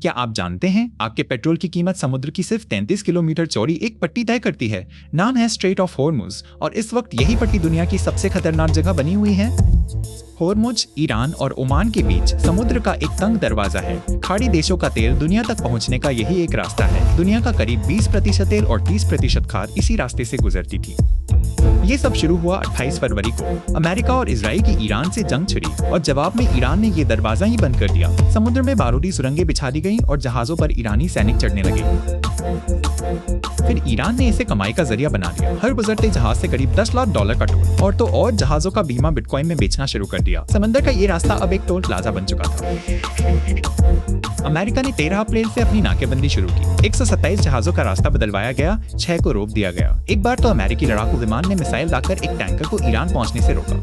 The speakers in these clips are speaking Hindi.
क्या आप जानते हैं आपके पेट्रोल की कीमत समुद्र की सिर्फ 33 किलोमीटर चौड़ी एक पट्टी तय करती है। नाम है स्ट्रेट ऑफ हॉर्मुज और इस वक्त यही पट्टी दुनिया की सबसे खतरनाक जगह बनी हुई है। हॉर्मुज ईरान और ओमान के बीच समुद्र का एक तंग दरवाजा है। खाड़ी देशों का तेल दुनिया तक पहुंचने का यही एक रास्ता है। दुनिया का करीब 20% तेल और 30% खाद इसी रास्ते से गुजरती थी। ये सब शुरू हुआ 28 फरवरी को। अमेरिका और इजराइल की ईरान से जंग छिड़ी और जवाब में ईरान ने ये दरवाजा ही बंद कर दिया। समुद्र में बारूदी सुरंगें बिछा दी गईं और जहाजों पर ईरानी सैनिक चढ़ने लगे। फिर ईरान ने इसे कमाई का जरिया बना लिया। हर गुजरते जहाज से करीब $10 लाख का टोल और तो और जहाजों का बीमा बिटकॉइन में बेचना शुरू कर दिया। समंदर का ये रास्ता अब एक टोल प्लाजा बन चुका था। अमेरिका ने 13 अप्रैल से अपनी नाकेबंदी शुरू की। 127 जहाजों का रास्ता बदलवाया गया, 6 को रोक दिया गया। एक बार तो अमेरिकी लड़ाकू विमान ने मिसाइल लाकर एक टैंकर को ईरान पहुंचने से रोका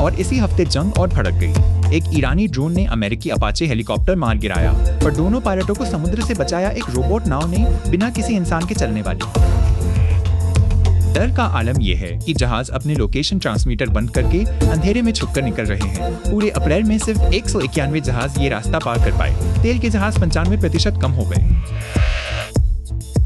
और इसी हफ्ते जंग और भड़क गई। एक ईरानी ड्रोन ने अमेरिकी अपाचे हेलीकॉप्टर मार गिराया, पर दोनों पायलटों को समुद्र से बचाया एक रोबोट नाव ने, बिना किसी इंसान के चलने वाली। डर का आलम यह है कि जहाज अपने लोकेशन ट्रांसमीटर बंद करके अंधेरे में छुपकर निकल रहे हैं। पूरे अप्रैल में सिर्फ 191 जहाज ये रास्ता पार कर पाए। तेल के जहाज 95% कम हो गए।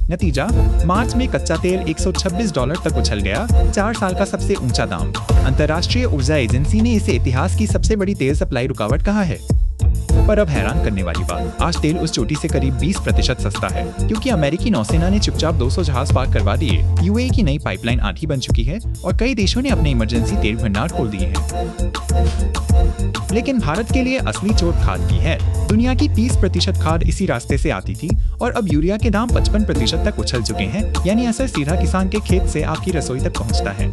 नतीजा, मार्च में कच्चा तेल $126 तक उछल गया, 4 साल का सबसे ऊंचा दाम। अंतर्राष्ट्रीय ऊर्जा एजेंसी ने इसे इतिहास की सबसे बड़ी तेल सप्लाई रुकावट कहा है। पर अब हैरान करने वाली बात, आज तेल उस चोटी से करीब 20% सस्ता है, क्योंकि अमेरिकी नौसेना ने चुपचाप 200 जहाज पार करवा दिए। यूएई की नई पाइपलाइन आधी बन चुकी है और कई देशों ने अपने इमरजेंसी तेल भंडार खोल दिए हैं। लेकिन भारत के लिए असली चोट खाद की है। दुनिया की 30% खाद इसी रास्ते से आती थी और अब यूरिया के दाम 55% तक उछल चुके हैं, यानी असर सीधा किसान के खेत से आपकी रसोई तक पहुंचता है।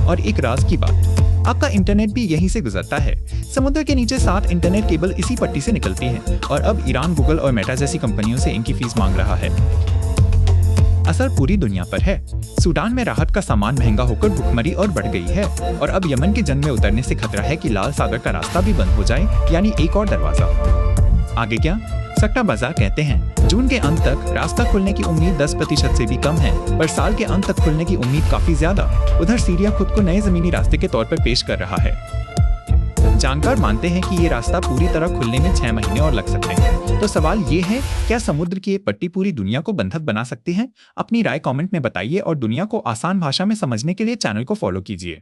और एक राज की बात, आपका इंटरनेट भी यहीं से गुजरता है। समुद्र के नीचे 7 इंटरनेट केबल इसी पट्टी से निकलती हैं और अब ईरान गूगल और मेटा जैसी कंपनियों से इनकी फीस मांग रहा है। असर पूरी दुनिया पर है। सूडान में राहत का सामान महंगा होकर भुखमरी और बढ़ गई है और अब यमन के जंग में उतरने से खतरा है कि लाल सागर का रास्ता भी बंद हो जाए, यानी एक और दरवाजा। आगे क्या? सट्टा बाजार कहते हैं जून के अंत तक रास्ता खुलने की उम्मीद 10% से भी कम है, पर साल के अंत तक खुलने की उम्मीद काफी ज्यादा। उधर सीरिया खुद को नए जमीनी रास्ते के तौर पर पेश कर रहा है। जानकार मानते हैं कि ये रास्ता पूरी तरह खुलने में 6 महीने और लग सकते हैं। तो सवाल ये है, क्या समुद्र की ये पट्टी पूरी दुनिया को बंधक बना सकती है? अपनी राय कमेंट में बताइए और दुनिया को आसान भाषा में समझने के लिए चैनल को फॉलो कीजिए।